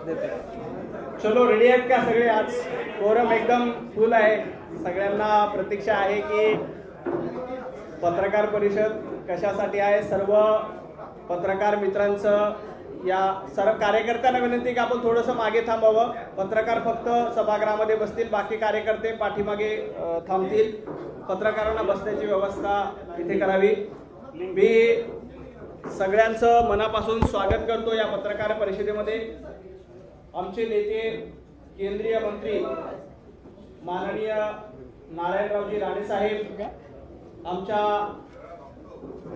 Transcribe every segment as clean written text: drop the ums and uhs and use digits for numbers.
चलो रेडी आहेत का सगळे? आज कोरम एकदम फुल आहे. सगळ्यांना प्रतीक्षा आहे की पत्रकार परिषद कशासाठी आहे. सर्व पत्रकार मित्रांचं, या सर्व कार्यकर्त्यांना विनंती की आपण थोडंसं मागे थांबावं. पत्रकार फक्त सभागृहामध्ये बसतील, बाकी कार्यकर्ते पाठीमागे थांबतील. पत्रकारांना बसण्याची व्यवस्था इथे करावी. मी सगळ्यांचं मनापासून स्वागत करतो या पत्रकार परिषदेमध्ये. आमचे नेते केंद्रीय मंत्री माननीय नारायणरावजी राणे साहेब, आमच्या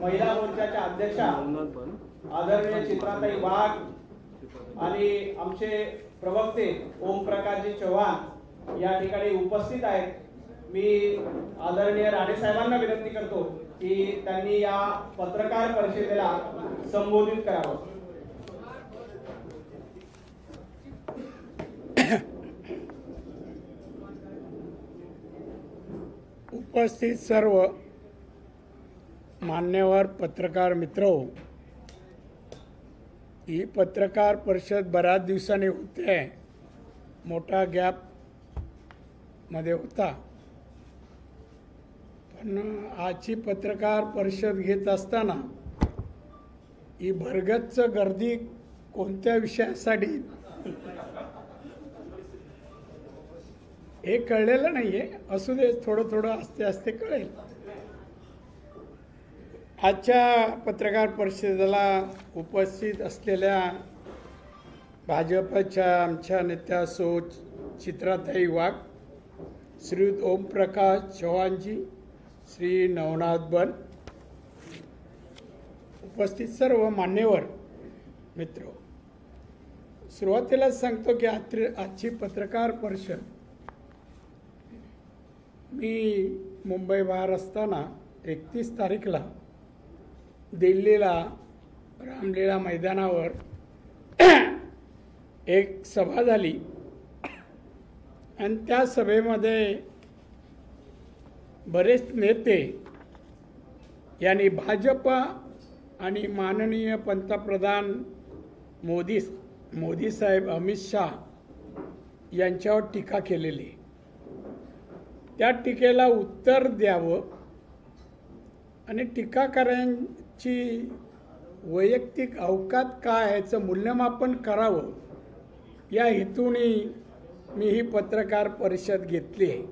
महिला मोर्चाच्या अध्यक्षा आदरणीय चित्राताई वाघ आणि आमचे प्रवक्ते ओमप्रकाशजी चव्हाण या ठिकाणी उपस्थित आहेत. मी आदरणीय राणे साहेबांना विनंती करतो की त्यांनी या पत्रकार परिषदेला संबोधित करावं. उपस्थित सर्व मान्यवर पत्रकार मित्र, ही पत्रकार परिषद बऱ्याच दिवसांनी होते. मोठा गॅप मध्ये होता, पण आजची पत्रकार परिषद घेत असताना ही भरगच्च गर्दी कोणत्या विषयासाठी हे कळलेलं नाहीये. असू दे, थोडं थोडं आस्ते आस्ते कळेल. आजच्या पत्रकार परिषदेला उपस्थित असलेल्या भाजपच्या आमच्या नेत्या सो चित्राताई वाघ, श्री ओमप्रकाश चव्हाणजी, श्री नवनाथ बन, उपस्थित सर्व मान्यवर मित्र, सुरुवातीला सांगतो की आजची पत्रकार परिषद मी मुंबई बाहेर असताना 31 तारीखला दिल्लीला रामलीला मैदानावर एक सभा झाली आणि त्या सभेमध्ये बरेच नेते यांनी भाजप आणि माननीय पंतप्रधान मोदी साहेब अमित शाह यांच्यावर टीका केलेली. त्या टीकेला उत्तर द्यावं आणि टीकाकारांची वैयक्तिक अवकात काय याचं मूल्यमापन करावं या हेतूने मी ही पत्रकार परिषद घेतली आहे.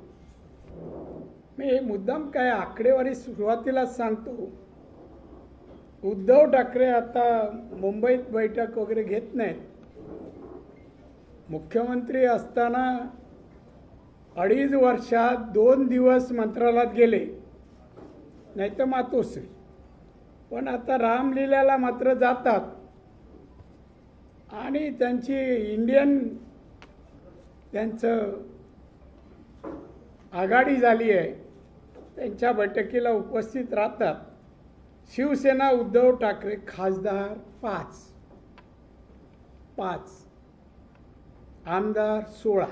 मी मुद्दाम काय आकडेवारी सुरुवातीला सांगतो. उद्धव ठाकरे आता मुंबईत बैठक वगैरे घेत नाहीत. मुख्यमंत्री असताना 2.5 वर्षात 2 दिवस मंत्रालयात गेले, नाही तर मातोश्री. पण आता रामलीलाला मात्र जातात आणि त्यांची त्यांचं आघाडी झाली आहे, त्यांच्या बैठकीला उपस्थित राहतात. शिवसेना उद्धव ठाकरे खासदार 5, आमदार 16,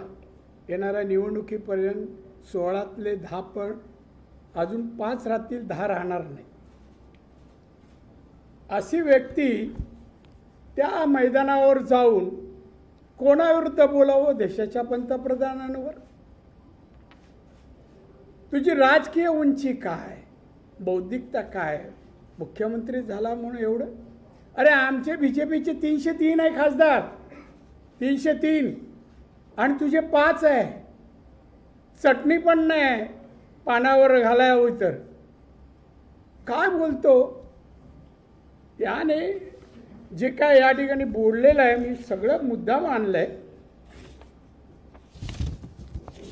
येणाऱ्या निवडणुकीपर्यंत 16तले 10 पण अजून 5 राहतील, 10 राहणार नाही. अशी व्यक्ती त्या मैदानावर जाऊन कोणाविरुद्ध बोलावं? देशाच्या पंतप्रधानांवर. तुझी राजकीय उंची काय, बौद्धिकता काय? मुख्यमंत्री झाला म्हणून एवढं? अरे आमचे बीजेपीचे 303 आहे खासदार, 303, आणि तुझे 5 आहे. चटणी पण नाही पानावर घालाय होई तर काय बोलतो? याने जे काय या ठिकाणी बोललेलं आहे, मी सगळं मुद्दा मांडलाय.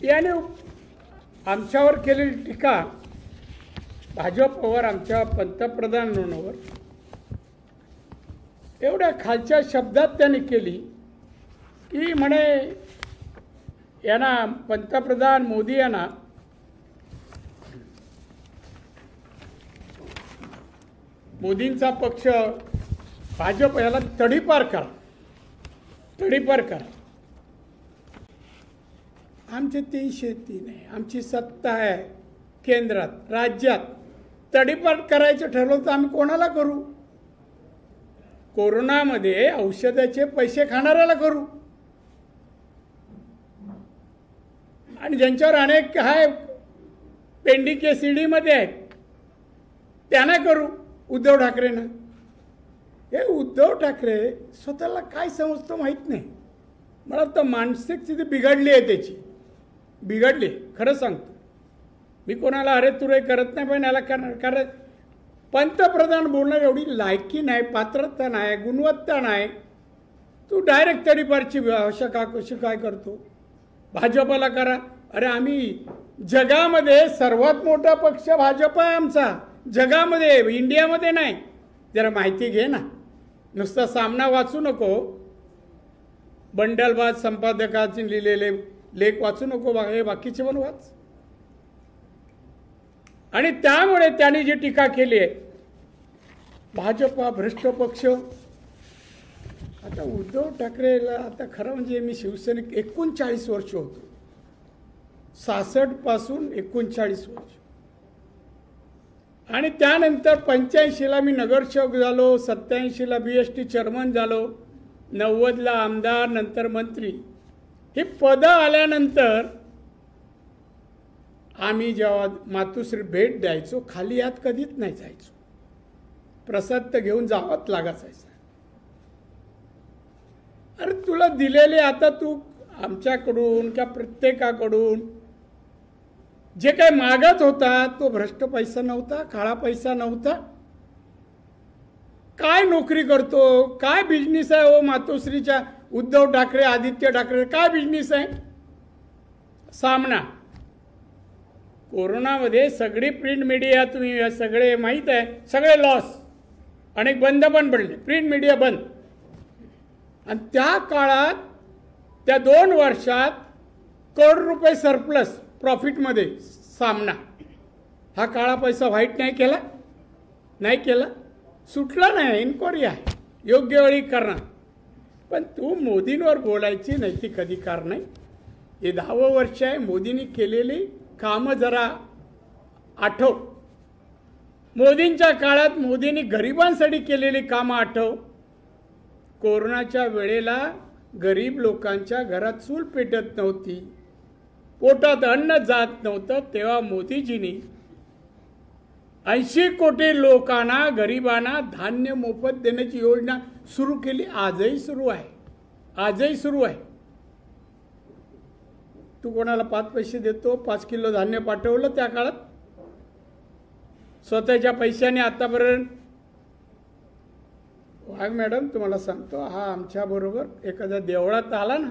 याने आमच्यावर केलेली टीका, भाजपवर, आमच्या पंतप्रधानांवर एवढ्या खालच्या शब्दात त्यांनी केली की म्हणे यांना पंतप्रधान मोदी यांना मोदींचा पक्ष भाजप याला तडीपार करा. आमचे 303 आहे, आमची सत्ता आहे केंद्रात, राज्यात. तडीपार करायचं ठरवलं तर आम्ही कोणाला करू? कोरोनामध्ये औषधाचे पैसे खाणाऱ्याला करू. आणि ज्यांच्यावर अनेक आहे पेंडिंग केस ईडीमध्ये आहेत त्यांना करू उद्धव ठाकरेंना. हे उद्धव ठाकरे स्वतःला काय समजतो माहीत नाही. मला तर मानसिक स्थिती बिघडली आहे त्याची, बिघडली खरं सांगतो. मी कोणाला अरे तुरे करत नाही, पण याला करणार. कारण पंतप्रधान बोलणार एवढी लायकी नाही, पात्रता नाही, गुणवत्ता नाही. तू डायरेक्ट तडीपारची भाषा का कशी काय करतो. भाजपला करा. अरे आम्ही जगामध्ये सर्वात मोठा पक्ष भाजप आहे आमचा, जगामध्ये, इंडियामध्ये नाही. जरा माहिती घे ना, नुसता सामना वाचू नको, बंडलबाज संपादकाचे लिहिलेले लेख वाचू नको, हे बाकीचे पण वाच. आणि त्यामुळे त्यांनी जी टीका केली आहे, भाजपा भ्रष्ट पक्ष. आता उद्धव ठाकरेला आता खरं म्हणजे मी शिवसेनेत 39 वर्ष होतो, 66 पासून 39 वर्ष. आणि त्यानंतर 85ला मी नगरसेवक झालो, 87ला BST चेअरमन झालो, 90ला आमदार, नंतर मंत्री. ही पदं आल्यानंतर आम्ही जेव्हा मातोश्री भेट द्यायचो, खाली यात कधीच नाही जायचो. प्रसाद तर घेऊन जावंच लागायचं. अरे तुला दिलेले आता तू आमच्याकडून किंवा प्रत्येकाकडून जे काही मागत होता तो भ्रष्ट पैसा नव्हता, काळा पैसा नव्हता. काय नोकरी करतो, काय बिझनेस आहे हो मातोश्रीच्या उद्धव ठाकरे, आदित्य ठाकरे, काय बिझनेस आहे. सामना. कोरोनामध्ये सगळी प्रिंट मीडिया तुम्ही सगळे माहीत आहे, सगळे लॉस, अनेक बंद पण पडले, प्रिंट मीडिया बंद. आणि त्या काळात त्या 2 वर्षात करोड रुपये सरप्लस प्रॉफिटमध्ये सामना. हा काळा पैसा व्हाईट नाही केला, नाही केला, सुटला नाही. इन्क्वायरी आहे, योग्य वेळी करणार. पण तू मोदींवर बोलायची नैतिक अधिकार नाही. हे 10वं वर्ष आहे. मोदींनी केलेली कामं जरा आठव. मोदींच्या काळात मोदींनी गरिबांसाठी केलेली कामं आठव. कोरोनाच्या वेळेला गरीब लोकांच्या घरात चूल पेटत नव्हती, पोटात अन्न जात नव्हतं, तेव्हा मोदीजींनी 80 कोटी लोकांना, गरिबांना धान्य मोफत देण्याची योजना सुरू केली. आजही सुरू आहे, आजही सुरू आहे. तू कोणाला 5 पैसे देतो, 5 किलो धान्य पाठवलं त्या काळात स्वतःच्या पैशाने. आतापर्यंत वाघ मॅडम तुम्हाला सांगतो, हा आमच्याबरोबर एखाद्या देवळात आला ना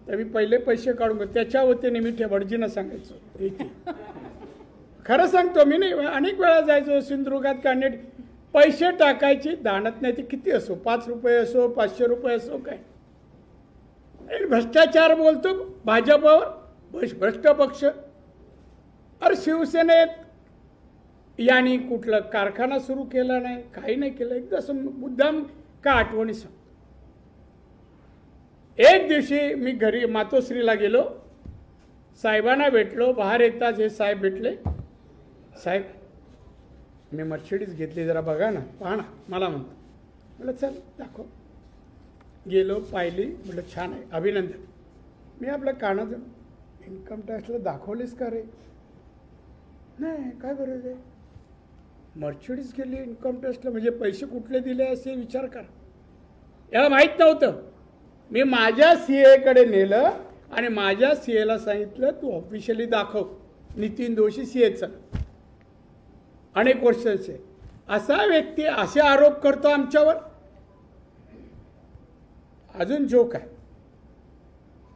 तर मी पहिले पैसे काढून त्याच्या वतीने मी भटजींना सांगायचो. खरं सांगतो, मी नाही अनेक वेळा जायचो सिंधुदुर्गात काढणे, पैसे टाकायची दाणत नाही, ते किती असो, 5 रुपये असो, 500 रुपये असो, काय भ्रष्टाचार बोलतो भाजपवर, भ्रष्ट पक्ष. अरे शिवसेनेत यांनी कुठलं कारखाना सुरू केला नाही, काही नाही केलं. एकदा मुद्दाम का आठवणी सांगतो. एक दिवशी मी घरी मातोश्रीला गेलो, साहेबांना भेटलो. बाहेर येताच हे साहेब भेटले. साहेब मी मर्सिडीज घेतली, जरा बघा ना, पहा ना, मला म्हणतो. म्हटलं चल दाखव. गेलो, पाहिली, म्हटलं छान आहे, अभिनंदन. मी आपलं कानाचं इन्कम टॅक्सला दाखवलेस का रे. नाही, काय गरज आहे, मर्सिडीज गेली इन्कम टॅक्सला, म्हणजे पैसे कुठले दिले असे विचार करा. याला माहीत नव्हतं. मी माझ्या CA कडे नेलं आणि माझ्या CAला सांगितलं तू ऑफिशियली दाखव. नितीन दोषी CAचा अनेक वर्षाचे. असा व्यक्ती असे आरोप करतो आमच्यावर. अजून जोक आहे,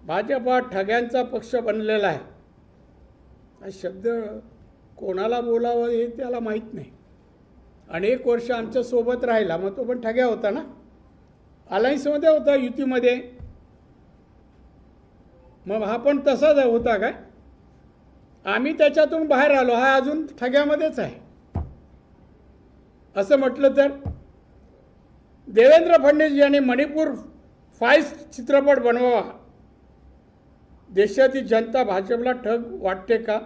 भाजपा ठग्यांचा पक्ष बनलेला आहे. हा शब्द कोणाला बोलावं हे त्याला माहीत नाही. अनेक वर्ष आमच्या सोबत राहिला, मग तो पण ठग्या होता ना, अलायन्समध्ये होता, युतीमध्ये. मग हा पण तसाच होता काय. आम्ही त्याच्यातून बाहेर आलो, हा अजून ठग्यामध्येच आहे. असं म्हटलं तर देवेंद्र फडणवीस यांनी मणिपूर फाईल्स चित्रपट बनवावा. देशातील जनता भाजपला ठग वाटते का.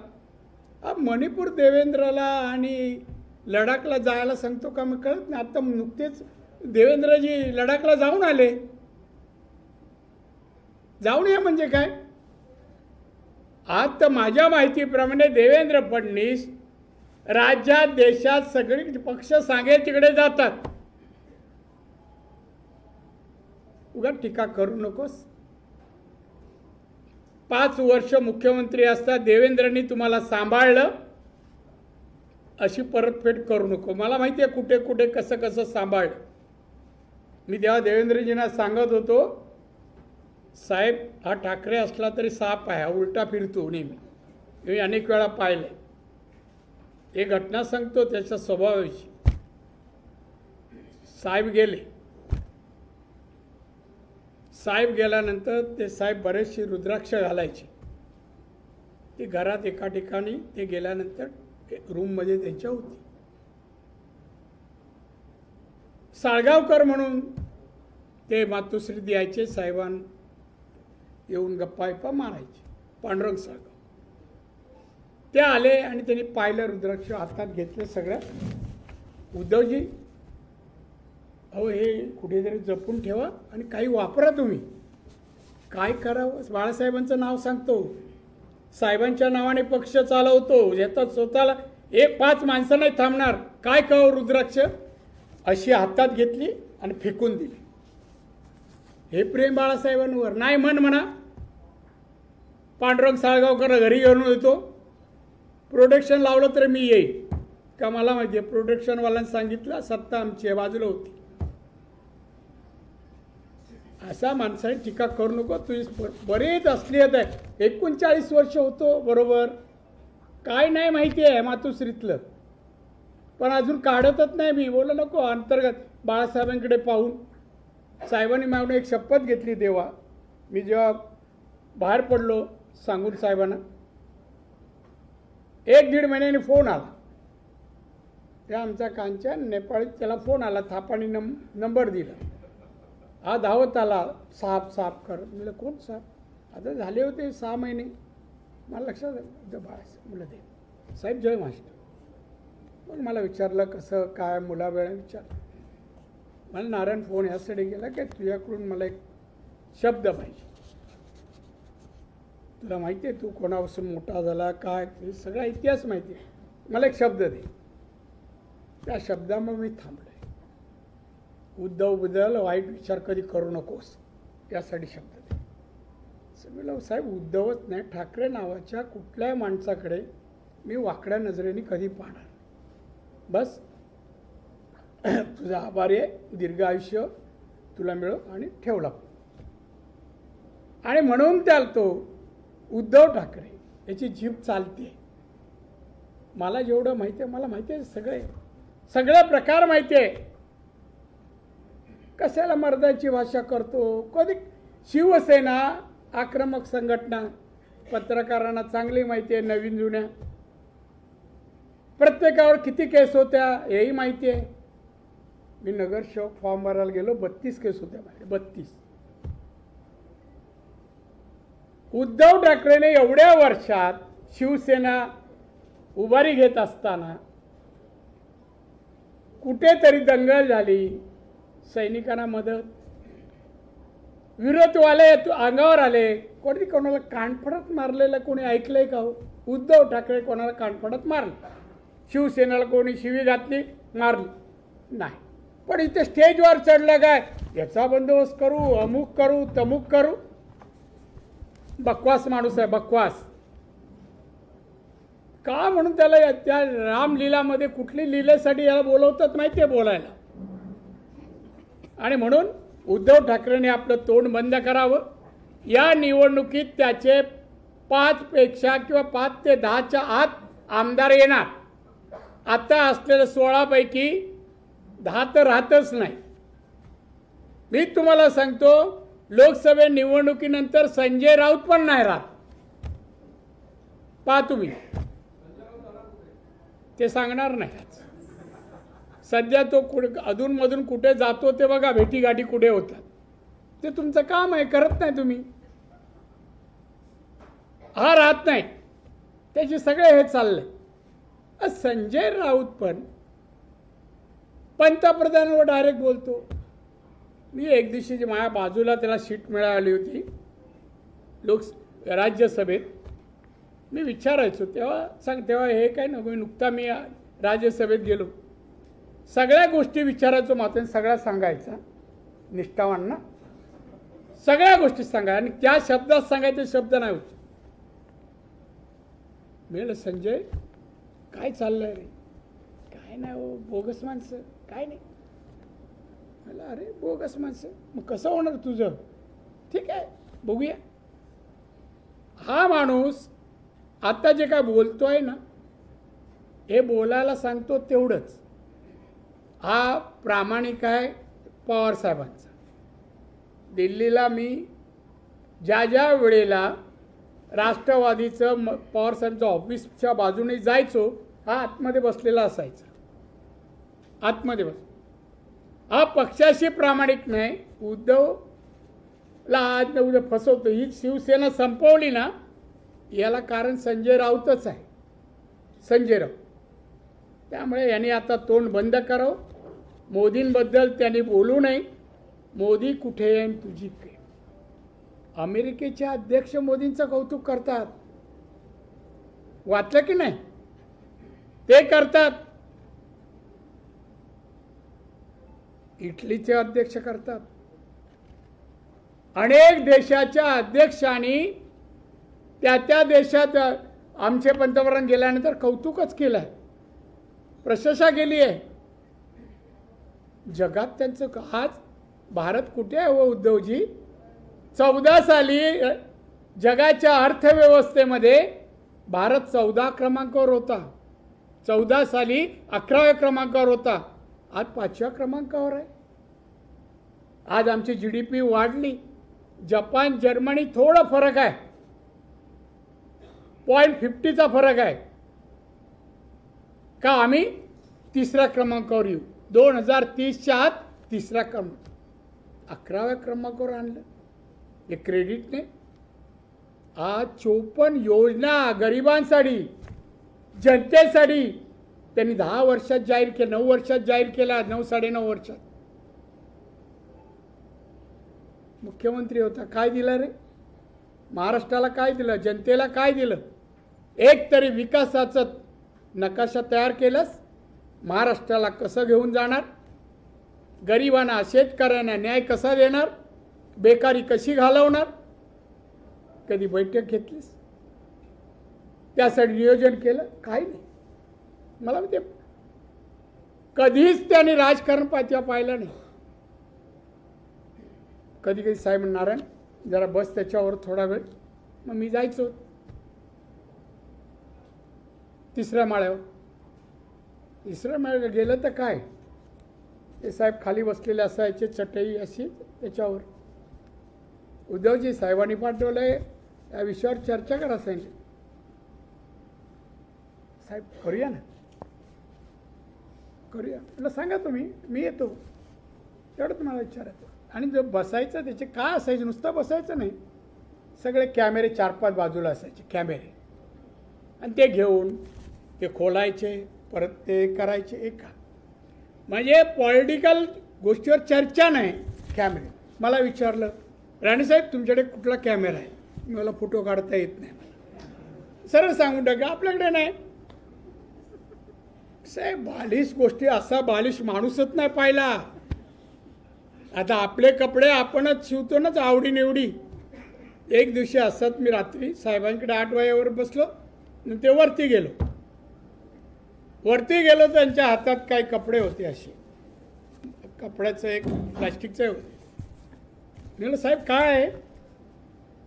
मणिपूर देवेंद्रला आणि लडाखला जायला सांगतो का, मग कळत नाही. आता नुकतेच देवेंद्रजी लडाखला जाऊन आले. जाऊन या म्हणजे काय, आज तर माझ्या माहितीप्रमाणे देवेंद्र फडणवीस राज्यात देशात सगळे पक्ष सांगेल तिकडे जातात. उगा टीका करू नकोस. 5 वर्ष मुख्यमंत्री असता देवेंद्रनी तुम्हाला सांभाळलं, अशी परतफेड करू नको. मला माहिती आहे कुठे कुठे कसं कसं सांभाळलं. मी तेव्हा देवेंद्रजींना सांगत होतो, साहेब हा ठाकरे असला तरी साप आहे, हा उलटा फिरतो नेहमी. मी अनेक वेळा पाहिलं. एक घटना सांगतो त्याच्या स्वभावाविषयी. साहेब गेले. साहेब गेल्यानंतर ते साहेब बरेचसे रुद्राक्ष घालायचे. ती घरात एका ठिकाणी ते गेल्यानंतर रूममध्ये त्यांच्या होती. साळगावकर म्हणून ते मातोश्री द्यायचे, साहेबांना येऊन गप्पा मारायचे. पांडुरंग साळगाव ते आले आणि त्यांनी पाहिलं, रुद्राक्ष हातात घेतले सगळ्या. उद्धवजी अहो हे कुठेतरी जपून ठेवा आणि काही वापरा तुम्ही. काय करावं, बाळासाहेबांचं नाव सांगतो, साहेबांच्या नावाने पक्ष चालवतो, येतात स्वतःला 5 माणसं नाही थांबणार, काय कहो रुद्राक्ष, अशी हातात घेतली आणि फेकून दिली. हे प्रेम बाळासाहेबांवर नाही म्हणा. पांडुरंग साळगावकर घरी घेऊन येतो, प्रोटेक्शन लावलं तर मी येईल का, मला माहिती आहे प्रोटेक्शनवाल्यांनी सांगितलं, सत्ता आमची आहे, बाजूला होती. असा माणसाने टीका करू नको. तुझी बरेच असलीयत आहे. 39 वर्ष होतो बरोबर, काय नाही माहिती आहे मातोश्रीतलं, पण अजून काढतच नाही मी. बोलू नको अंतर्गत. बाळासाहेबांकडे पाहून साहेबांनी मागून एक शपथ घेतली तेव्हा मी जेव्हा बाहेर पडलो, सांगून साहेबांना 1-1.5 महिन्याने फोन आला. त्या आमच्या कांच्या नेपाळीत त्याला फोन आला, थापानी नंबर दिला. हा धावत आला, साफ कर. म्हणलं कोण साहेब, आता झाले होते 6 महिने. मला लक्षात आलं बाळासाहेब. म्हणलं ते साहेब जय मास्टर. मग मला विचारलं कसं काय, मुलावेळा विचारलं. मला नारायण फोन यासाठी गेला की तुझ्याकडून मला एक शब्द पाहिजे. तुला माहिती आहे तू कोणापासून मोठा झाला काय, सगळा इतिहास माहिती आहे, मला एक शब्द दे. त्या शब्दामुळे मी थांबलो. उद्धवबद्दल वाईट विचार कधी करू नकोस यासाठी शब्द दे. सगळं साहेब उद्धवच नाही, ठाकरे नावाच्या कुठल्याही माणसाकडे मी वाकड्या नजरेने कधी पाहणार. बस तुझा आभारी आहे, दीर्घ आयुष्य तुला मिळो आणि ठेवला. आणि म्हणून त्याला तो उद्धव ठाकरे याची जीभ चालते. मला जेवढं माहिती आहे, मला माहिती आहे सगळे प्रकार माहिती आहे. कशाला मर्दाची भाषा करतो. कधी शिवसेना आक्रमक संघटना, पत्रकारांना चांगली माहिती आहे, नवीन जुन्या, प्रत्येकावर किती केस होत्या हेही माहिती आहे. मी नगरसेवक फॉर्म भरायला गेलो, 32 केस होत्या माझ्या, 32. उद्धव ठाकरेने एवढ्या वर्षात शिवसेना उभारी घेत असताना कुठेतरी दंगल झाली, सैनिकांना मदत, विरोधवाले अंगावर आले. कोणाला कानफडत मारलेलं कोणी ऐकलंय का हो? उद्धव ठाकरे कोणाला कानफडत मारलं? शिवसेनेला कोणी शिवी घातली, मारली नाही. पण इथे स्टेजवर चढलं काय, याचा बंदोबस्त करू, अमुक करू, तमुक करू. बकवास माणूस आहे, बकवास. का म्हणून त्याला त्या रामलीलामध्ये कुठली लीलेसाठी याला बोलवतात माहिती आहे, बोलायला. आणि म्हणून उद्धव ठाकरेंनी आपलं तोंड बंद करावं. या निवडणुकीत त्याचे 5 पेक्षा किंवा 5 ते 10च्या आत आमदार येणार. आता असलेल्या 16 पैकी 10 तर राहतच नाही. मी तुम्हाला सांगतो, लोकसभा निवडणुकीनंतर संजय राऊत पण नाही राहत. पहा तुम्ही, ते सांगणार नाही. सध्या तो अधूनमधून कुठे जातो ते बघा, भेटीगाठी कुठे होतात. ते तुमचं काम आहे, करत नाही तुम्ही. हा राहत नाही, त्याचे सगळे हे चाललंय. संजय राऊत पण पंतप्रधानांवर डायरेक्ट बोलतो. मी एक दिवशी माझ्या बाजूला त्याला सीट मिळाली होती राज्यसभेत. मी विचारायचो तेव्हा हे काय नको, नुकता मी राज्यसभेत गेलो, सगळ्या गोष्टी विचारायचो, मात्र सगळ्या सांगायचा निष्ठावान ना, सगळ्या गोष्टी सांगा आणि त्या शब्दात सांगायचे शब्द नाही होते. मी संजय काय चाललंय रे, काय नाही हो, बोगस माणसं, काय नाही. मला अरे बोगस माणसं, मग कसं होणार तुझं, ठीक आहे बघूया. हा माणूस आता जे काय बोलतोय ना, हे बोलायला सांगतो तेवढंच, हा प्रामाणिक आहे पवार साहेबांचा. दिल्लीला मी ज्या वेळेला राष्ट्रवादीचं पवार साहेबांच्या ऑफिसच्या बाजूने जायचो, हा आतमध्ये बसलेला असायचा, आतमध्ये बस. हा पक्षाशी प्रामाणिक नाही, उद्धवला आज न उद्या फसवतो. ही शिवसेना संपवली ना, याला कारण संजय राऊतच आहे, संजय राऊत. त्यामुळे यांनी आता तोंड बंद करावं. मोदींबद्दल त्यांनी बोलू नये. मोदी कुठे आहे तुझी काय. अमेरिकेचे अध्यक्ष मोदींचं कौतुक करतात, वाचलं की नाही, ते करतात. इटलीचे अध्यक्ष करतात. अनेक देशाच्या अध्यक्षांनी त्या देशात आमचे पंतप्रधान गेल्यानंतर कौतुकच केलं आहे, प्रशंसा केली आहे. जगात त्यांचं आज भारत कुठे आहे हो उद्धवजी. 14 साली जगाच्या अर्थव्यवस्थेमध्ये भारत 14 क्रमांकावर होता, 14 साली 11व्या क्रमांकावर होता, आज 5व्या क्रमांकावर आहे. आज आमची GDP वाढली. जपान जर्मनी थोडा फरक आहे, 0.50चा फरक आहे. का आम्ही 3ऱ्या क्रमांकावर येऊ, 2030च्या आत 3रा क्रमांक, 11व्या क्रमांकावर आणलं. हे क्रेडिटने आज 54 योजना गरिबांसाठी, जनतेसाठी त्यांनी 10 वर्षात जाहीर केलं, 9 वर्षात जाहीर केला, 9 साडेनऊ वर्षात. मुख्यमंत्री होता, काय दिलं रे महाराष्ट्राला, काय दिलं जनतेला, काय दिलं. एक तरी विकासाचा नकाशा तयार केलास. महाराष्ट्राला कसं घेऊन जाणार, गरिबांना शेतकऱ्यांना न्याय कसा देणार, बेकारी कशी घालवणार, कधी बैठक घेतलीस, त्यासाठी नियोजन केलं, काही नाही. मला ते कधीच त्यांनी राजकारण पाहिलं नाही. कधी कधी साहेब नारायण जरा बस त्याच्यावर थोडा वेळ, मग मी जायचो 3ऱ्या माळ्यावर. 3ऱ्या माळ्यावर गेलं तर काय, ते साहेब खाली बसलेले असायचे, चटई अशी त्याच्यावर. उद्धवजी साहेबांनी पाठवलंय या विषयावर चर्चा करा. साहेब करूया ना, करूया म्हटलं, सांगा तुम्ही, मी येतो. तेवढं तुम्हाला विचारायचं. आणि जो बसायचं त्याचे काय असायचे, नुसतं बसायचं नाही, सगळे कॅमेरे 4-5 बाजूला असायचे कॅमेरे, आणि ते घेऊन ते खोलायचे, परत ते करायचे. एक म्हणजे पॉलिटिकल गोष्टीवर चर्चा नाही, कॅमेरे. मला विचारलं, राणेसाहेब तुमच्याकडे कुठला कॅमेरा आहे. मला फोटो काढता येत नाही. सरळ सांगून टाका आपल्याकडे नाही. साहेब बालिश गोष्टी, असा बालिश माणूसच नाही पाहिला. आता आपले कपडे आपणच शिवतो ना आवडीनिवडी. एक दिवशी असत मी रात्री साहेबांकडे 8 वाजेवर बसलो, ते वरती गेलो, त्यांच्या हातात काही कपडे होते, असे कपड्याचं एक प्लास्टिकचं होते. म्हटलं साहेब काय आहे.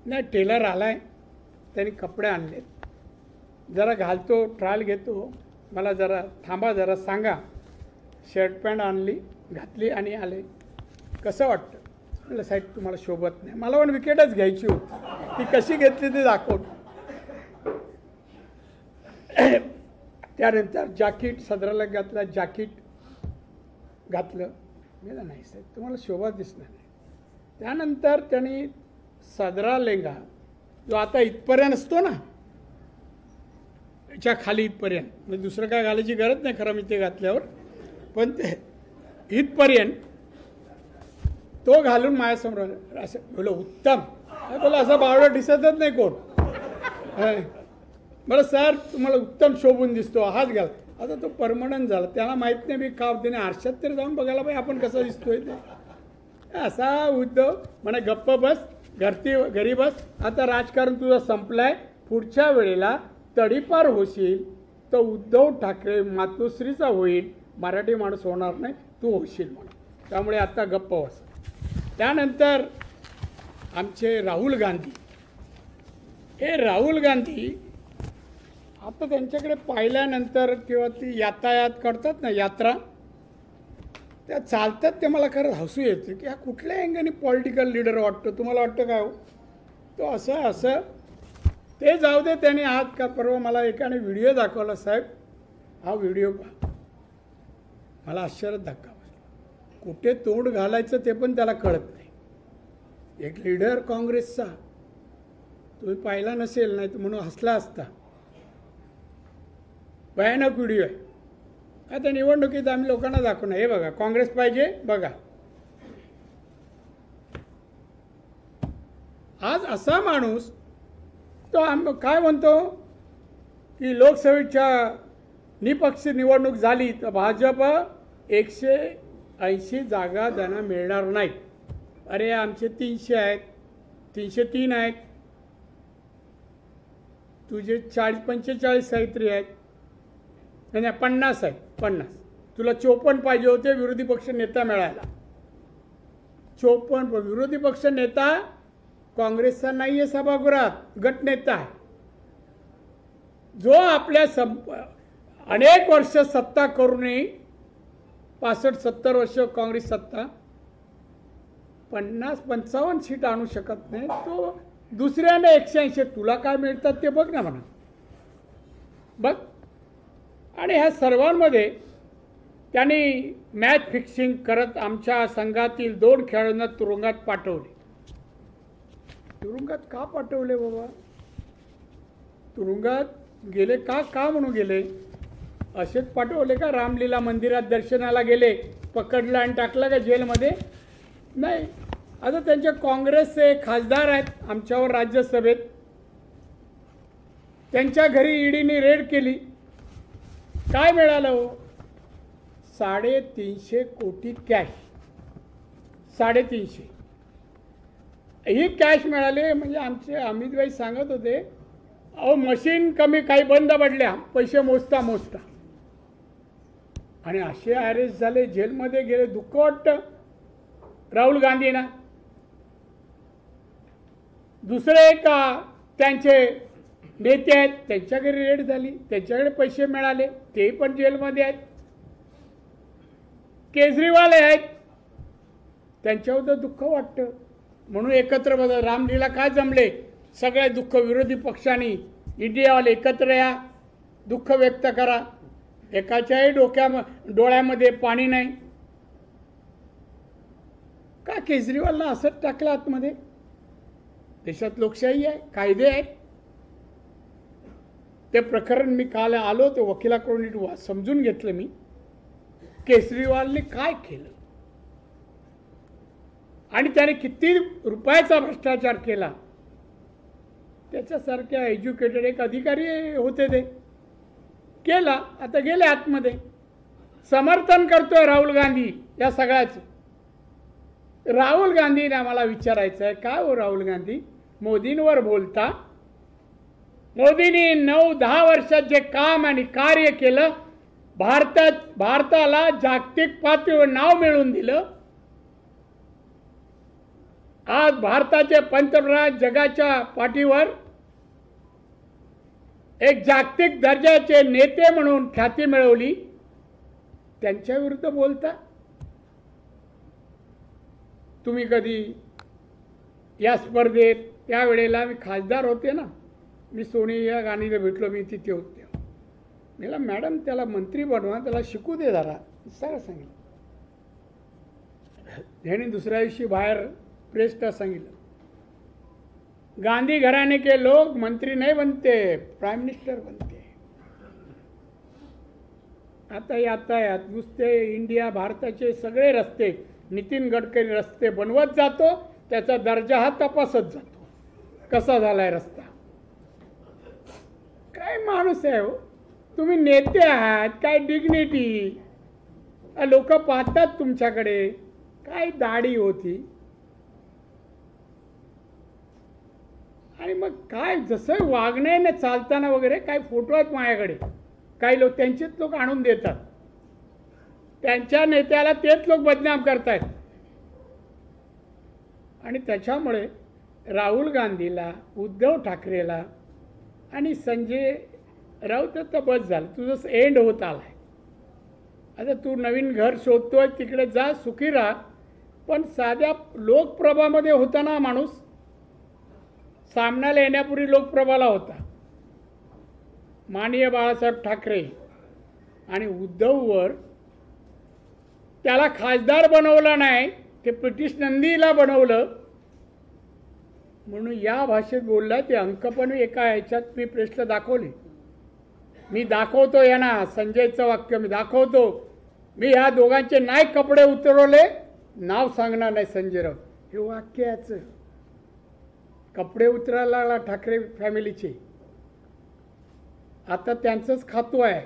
नाही टेलर आलाय, त्यांनी कपडे आणले, जरा घालतो, ट्रायल घेतो, मला जरा थांबा, जरा सांगा. शर्ट पॅन्ट आणली, घातली आणि आले. कसं वाटतं. म्हटलं साहेब तुम्हाला शोभत नाही. मला पण विकेटच घ्यायची होती, ती कशी घेतली ते दाखवतो. त्यानंतर जॅकेट सदराला घातला, जॅकेट घातलं. मी नाही साहेब तुम्हाला शोभा दिसणार नाही. त्यानंतर त्यांनी सदरा लेंगा जो आता इथपर्यंत असतो ना, त्याच्या खाली इथपर्यंत, म्हणजे दुसरं काय घालायची गरज नाही खरं मी ते घातल्यावर, पण ते इथपर्यंत तो घालून माझ्यासमोर असं बोलो उत्तम. बोला असं बावडा दिसतच नाही कोण. बरं सर तुम्हाला उत्तम शोभून दिसतो हात घाल. आता तो परमनंट झाला, त्याला माहीत नाही मी का त्याने आरशात तरी जाऊन बघायला पाहिजे आपण कसा दिसतोय ते. असा उद्धव म्हणे गप्प बस, घरी बस, आता राजकारण तुझं संपलंय, पुढच्या वेळेला तडीपार होशील तर उद्धव ठाकरे मातोश्रीचा होईल, मराठी माणूस होणार नाही, तू होशील म्हणून. त्यामुळे आता गप्प बस. त्यानंतर आमचे राहुल गांधी, हे राहुल गांधी आता त्यांच्याकडे पाहिल्यानंतर किंवा ती यातायात करतात ना, यात्रा त्या चालतात, ते मला खरं हसू येतं की हा कुठल्या अँगलनी पॉलिटिकल लीडर वाटतो. तुम्हाला वाटतं काय हो तो असं ते जाऊ दे. त्याने आज का परवा मला एकाने व्हिडिओ दाखवला, साहेब हा व्हिडिओ पहा, मला आश्चर्यात धक्का बसला. कुठे तोंड घालायचं ते पण त्याला कळत नाही. एक लीडर काँग्रेसचा, तुम्ही पाहिला नसेल, नाही तर म्हणून हसला असता. भयानक व्हिडिओ आहे. आता निवडणुकीत आम्ही लोकांना दाखवणार, हे बघा काँग्रेस पाहिजे बघा. आज असा माणूस तो काय म्हणतो की लोकसभेच्या निपक्ष निवडणूक झाली तर भाजप 180 जागा त्यांना मिळणार नाहीत. अरे आमचे 300 आहेत, 303 आहेत, तुझे 40-45 काहीतरी आहेत, नाही 50 आहेत, 50. तुला 54 पाहिजे होते विरोधी पक्ष नेता मिळाला. 54 विरोधी पक्ष नेता काँग्रेसचा नाही आहे सभागृहात, गटनेता आहे, जो आपल्या अनेक वर्ष सत्ता करूनही 65-70 वर्ष काँग्रेस सत्ता 50-55 सीट आणू शकत नाही. तो दुसऱ्याने 180, तुला काय मिळतात ते बघ ना म्हणा, बघ. आणि ह्या सर्वांमध्ये त्यांनी मॅच फिक्सिंग करत आमच्या संघातील 2 खेळाडूंना तुरुंगात पाठवले. तुरुंगात का पाठवले बाबा? तुरुंगात गेले का म्हणून गेले? असेच पाठवले का? रामलीला मंदिरात दर्शनाला गेले, पकडलं आणि टाकलं का जेलमध्ये? नाही. आता त्यांचे काँग्रेसचे खासदार आहेत आमच्यावर राज्यसभेत, त्यांच्या घरी ईडीने रेड केली. काय मिळालं हो? 350 कोटी कॅश. 350 ही कॅश मिळाली. म्हणजे आमचे अमितभाई सांगत होते, अहो मशीन कमी काही बंद पडल्या, पैसे मोजता आणि असे अरेस्ट झाले, जेलमध्ये गेले. दुःख वाटतं राहुल गांधींना. दुसरे एक त्यांचे नेते आहेत, त्यांच्या घरी रेड झाली, त्यांच्याकडे पैसे मिळाले, ते पण जेलमध्ये आहेत. केजरीवाल आहेत, त्यांच्यावर दुःख वाटतं. म्हणून एकत्र बघा, रामलीला काय जमले, सगळे दुःख विरोधी पक्षांनी, इंडियावाले एकत्र या, दुःख व्यक्त करा. एकाच्याही डोळ्यामध्ये पाणी नाही. का केजरीवालला असंच टाकलं आतमध्ये? देशात लोकशाही आहे, कायदे आहेत. ते प्रकरण मी काल आलो ते वकिलाकडून समजून घेतलं मी, केजरीवालने काय केलं आणि त्याने किती रुपयाचा भ्रष्टाचार केला. त्याच्यासारख्या एज्युकेटेड एक अधिकारी होते, ते केला. आता गेले आतमध्ये. समर्थन करतोय राहुल गांधी या सगळ्याचं. राहुल गांधीने आम्हाला विचारायचं आहे, काय हो राहुल गांधी, मोदींवर बोलता, मोदींनी 9-10 वर्षात जे काम आणि कार्य केलं, भारताला जागतिक पातळीवर नाव मिळवून दिलं. आज भारताचे पंतप्रधान जगाच्या पाठीवर एक जागतिक दर्जाचे नेते म्हणून ख्याती मिळवली, त्यांच्या विरुद्ध बोलता. तुम्ही कधी या स्पर्धेत, त्यावेळेला मी खासदार होते ना, मी सोनिया गांधीला भेटलो, मी तिथे होते. मला मॅडम त्याला मंत्री बनवा, त्याला शिकू दे जरा, सगळं सांगितलं. ह्याने दुसऱ्या दिवशी बाहेर प्रेसला सांगितलं, गांधी घराणे के लोग मंत्री नहीं बनते, प्राइम मिनिस्टर बनते. आता यातायात नुसते इंडिया, भारताचे सगळे रस्ते नितीन गडकरी रस्ते बनवत जातो, त्याचा दर्जा हा तपासत जातो, कसा झालाय रस्ता. काय काय माणूस आहे हो तुम्ही, नेते आहात, काय डिग्निटी, लोक पाहतात तुमच्याकडे, काय दाढी होती आणि मग काय जसं वागणं आहे ना चालताना वगैरे, काय फोटो आहेत माझ्याकडे, काही लोक त्यांचेच लोक आणून देतात, त्यांच्या नेत्याला तेच लोक बदनाम करतायत. आणि त्याच्यामुळे राहुल गांधीला, उद्धव ठाकरेला आणि संजय राऊत तर बस झालं, तुझं एंड होत आलाय. आता तू नवीन घर शोधतोय, तिकडे जा, सुखी राहा. पण साध्या लोकप्रभामध्ये होता ना माणूस, सामन्याला येण्यापूर्वी लोकप्रभाला होता. माननीय बाळासाहेब ठाकरे आणि उद्धववर त्याला खासदार बनवलं नाही, ते ब्रिटिश नंदीला बनवलं म्हणून या भाषेत बोलला. ते अंक पण एका ह्याच्यात मी प्रेसला दाखवले. मी दाखवतो यांना, संजयचं वाक्य मी दाखवतो. मी ह्या दोघांचे नाही कपडे उतरवले, नाव सांगणार नाही संजय राऊत, हे वाक्य याचं. कपडे उतरायला लागला ठाकरे फॅमिलीचे, आता त्यांचंच खातो आहे.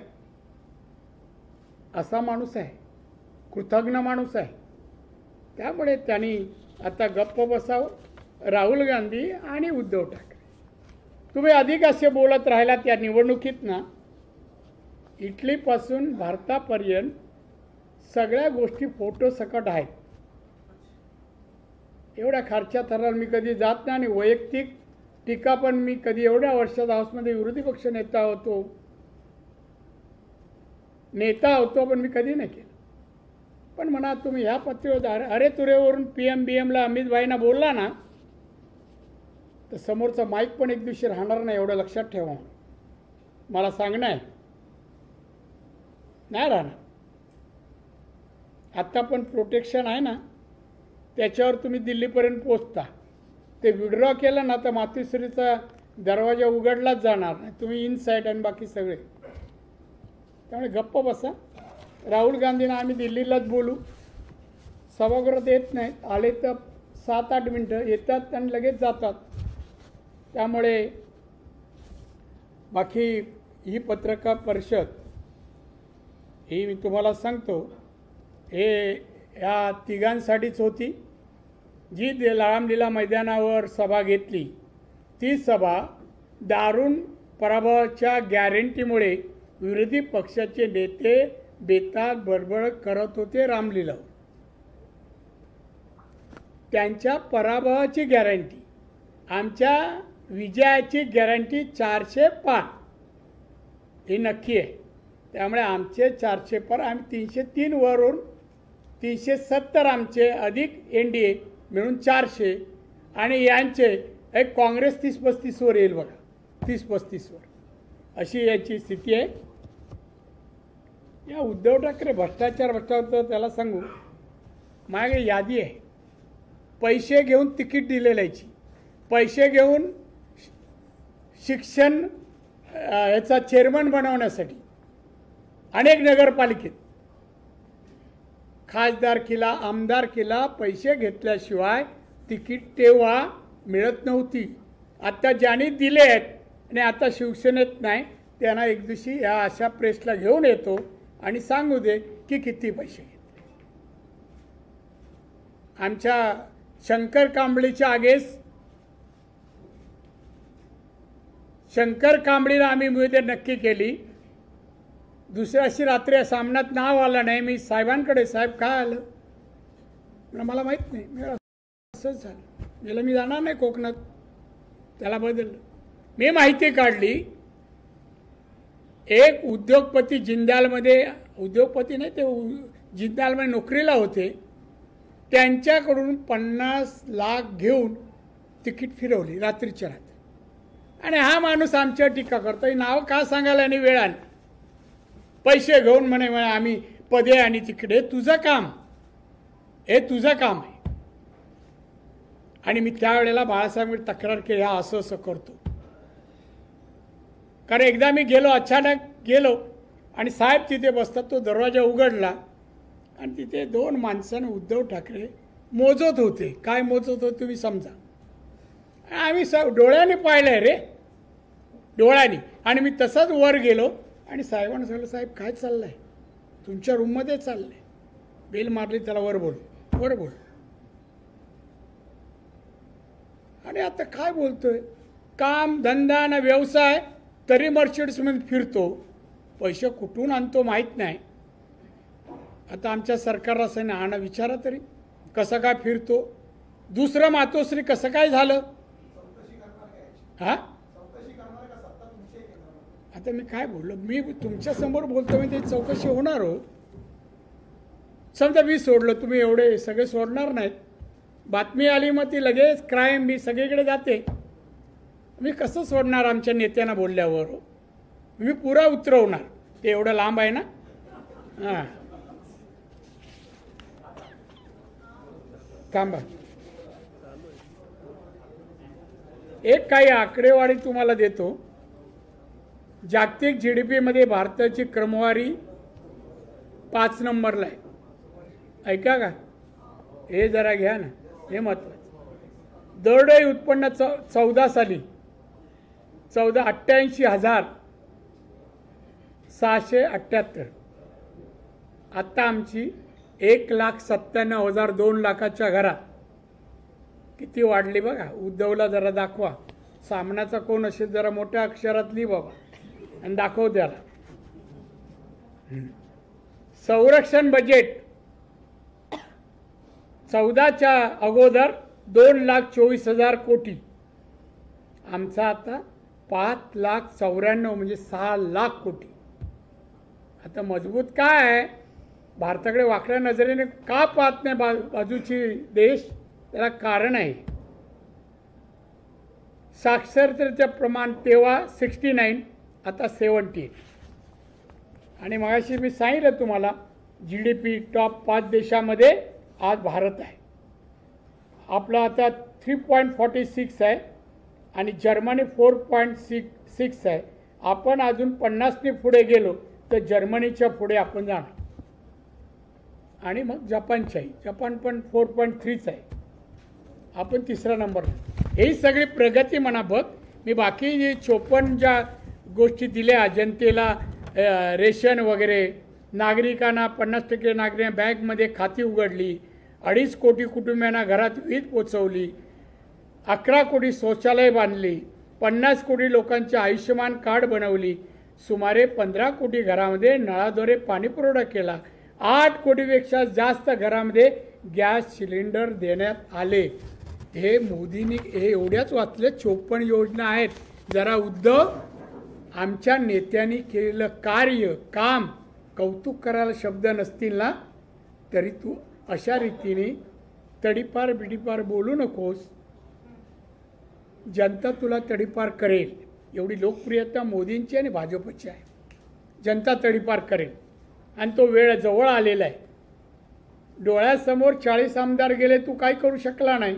असा माणूस आहे, कृतज्ञ माणूस आहे. त्यामुळे त्यांनी आता गप्प बसावं. राहुल गांधी आणि उद्धव ठाकरे, तुम्ही अधिक असे बोलत राहिला त्या निवडणुकीत ना, इटलीपासून भारतापर्यंत सगळ्या गोष्टी फोटो सकट आहेत. एवढ्या खर्चात थराला मी कधी जात नाही. आणि वैयक्तिक टीका पण मी कधी एवढ्या वर्षात हाऊसमध्ये विरोधी पक्ष नेता होतो पण मी कधी नाही केलं. पण म्हणा तुम्ही ह्या पत्रिकेवर अरे तुरेवरून PM BMला अमित भाईंना बोलला ना, तर समोरचा माईक पण एक दिवशी राहणार नाही, एवढं लक्षात ठेवा. मला सांगणं आहे, नाही राहणार. आत्ता पण प्रोटेक्शन आहे ना, त्याच्यावर तुम्ही दिल्लीपर्यंत पोचता. ते विड्रॉ केलं ना तर मातोश्रीचा दरवाजा उघडलाच जाणार नाही, तुम्ही इनसाईड आणि बाकी सगळे. त्यामुळे गप्प बसा. राहुल गांधींना आम्ही दिल्लीलाच बोलू, सभागृहात येत नाहीत, आले तर 7-8 मिनटं येतात आणि लगेच जातात. त्यामुळे बाकी ही पत्रकार परिषद ही मी तुम्हाला सांगतो, हे ह्या तिघांसाठीच होती. जी रामलीला मैदानावर सभा घेतली, ती सभा दारुण पराभवाच्या गॅरंटीमुळे विरोधी पक्षाचे नेते बेताल बडबड करत होते रामलीला. त्यांच्या पराभवाची गॅरंटी, आमच्या विजयाची गॅरंटी 400 पार ही नक्की आहे. त्यामुळे आमचे 400 पार, आम्ही 303 वरून 370 आमचे अधिक NDA मिळून 400, आणि यांचे एक काँग्रेस 30-35 वर येईल बघा, 30-35 वर, अशी याची स्थिती आहे. या उद्धव ठाकरे भ्रष्टाचार त्याला सांगू, माझ्याकडे यादी आहे. पैसे घेऊन तिकीट दिलेल्याची, पैसे घेऊन शिक्षण याचा चेअरमन बनवण्यासाठी अनेक नगरपालिकेत खासदारकीला, आमदारकीला पैसे घेतल्याशिवाय तिकीट तेव्हा मिळत नव्हती. आता ज्यांनी दिले आहेत आणि आता शिवसेनेत नाही, त्यांना एक दिवशी या अशा प्रेसला घेऊन येतो आणि सांगू दे की किती पैसे घेतले. आमच्या शंकर कांबळीच्या आगेस, शंकर कांबळीला आम्ही मुदत नक्की केली. दुसऱ्या अशी रात्री सामन्यात नाव आलं नाही. मी साहेबांकडे, साहेब काय आलं मला माहीत नाही. मी असंच झालं, गेलं मी जाणार नाही कोकणात, त्याला बदललं. मी माहिती काढली. एक उद्योगपती जिंदालमध्ये, उद्योगपती नाही ते जिंदालमध्ये नोकरीला होते, त्यांच्याकडून 50 लाख घेऊन तिकीट फिरवली रात्रीच्या रात्री. आणि हा माणूस आमच्यावर टीका करतो, नाव का सांगायला आणि वेळाने पैसे घेऊन म्हणे आम्ही पदे आणि तिकडे. तुझं काम, हे तुझं काम आहे. आणि मी त्यावेळेला बाळासाहेबांकडे तक्रार केली, हा असं असं करतो. कारण एकदा मी गेलो, अचानक गेलो आणि साहेब तिथे बसतात, तो दरवाजा उघडला आणि तिथे 2 माणसांनी उद्धव ठाकरे मोजत होते. काय मोजत होते तुम्ही समजा. आम्ही डोळ्याने पाहिलंय रे, डोळ्याने. आणि मी तसाच वर गेलो आणि साहेबांना सांगितलं, साहेब काय चाललं आहे, तुमच्या रूममध्ये चाललं आहे. बेल मारली, त्याला वर बोल, वर बोल. आणि आता काय बोलतोय, काम धंदा ना व्यवसाय, तरी मर्सिडीजमध्ये फिरतो, पैसे कुठून आणतो माहीत नाही. आता आमच्या सरकारला असं ना, आणा विचारा तरी कसं काय फिरतो. दुसरं मातोश्री कसं काय झालं, हा आता मी काय बोललो, मी तुमच्या समोर बोलतो, मी त्याची चौकशी होणार हो. समजा मी सोडलं, तुम्ही एवढे सगळे सोडणार नाहीत. बातमी आली मग ती लगेच क्राईम मी सगळीकडे जाते. मी कसं सोडणार आमच्या नेत्यांना बोलल्यावर हो? मी पुरा उतरवणार, ते एवढं लांब आहे ना. हां थांबा, एक काही आकडेवारी तुम्हाला देतो. जागतिक GDP मध्ये भारताची क्रमवारी 5 नंबरला आहे. ऐका का, हे जरा घ्या ना, हे महत्वाचं. दरडोई उत्पन्न 14 साली 88,678. आत्ता आमची 1,97,000 2 लाखाच्या घरात किती वाढली बघा. उद्धवला जरा दाखवा, सामनाचा कोण असेल जरा मोठ्या अक्षरात लिही बाबा आणि दाखव त्याला. संरक्षण बजेट 14च्या अगोदर 2,24,000 कोटी, आमचा आता 5,94,000 म्हणजे 6 लाख कोटी. आता मजबूत काय आहे, भारताकडे वाकड्या नजरेने का पाहत नाही बाजूची देश, त्याला कारण आहे. साक्षरतेचं प्रमाण तेव्हा 69, आता 70. आणि मगाशी मी सांगितलं तुम्हाला, GDP टॉप 5 देशामध्ये आज भारत आहे. आपला आता 3.46 आहे आणि जर्मनी 4.6 आहे. आपण अजून 50ने पुढे गेलो तर जर्मनीच्या पुढे आपण जाणार. आणि मग जपानच्याही, जपान पण 4.3 आहे, आपण 3रा नंबर. ही सगळी प्रगती म्हणा बघ. मी बाकी जे 54 ज्या गोष्टी दिल्या जनतेला, रेशन वगैरे, नागरिकांना 50% नागरिकांना बँकमध्ये खाती उघडली, 2.5 कोटी कुटुंबियांना घरात वीज पोचवली, 11 कोटी शौचालय बांधली, 50 कोटी लोकांचे आयुष्यमान कार्ड बनवली, सुमारे 15 कोटी घरामध्ये नळाद्वारे पाणीपुरवठा केला, 8 कोटीपेक्षा जास्त घरामध्ये गॅस सिलेंडर देण्यात आले. हे मोदींनी हे एवढ्याच वाचले. 54 योजना आहेत. जरा उद्धव, आमच्या नेत्यांनी केलेलं कार्य, काम, कौतुक करायला शब्द नसतील ना, तरी तू अशा रीतीने तडीपार बिडीपार बोलू नकोस. जनता तुला तडीपार करेल. एवढी लोकप्रियता मोदींची आणि भाजपची आहे. जनता तडीपार करेल आणि तो वेळ जवळ आलेला आहे. डोळ्यासमोर 40 आमदार गेले, तू काय करू शकला नाही.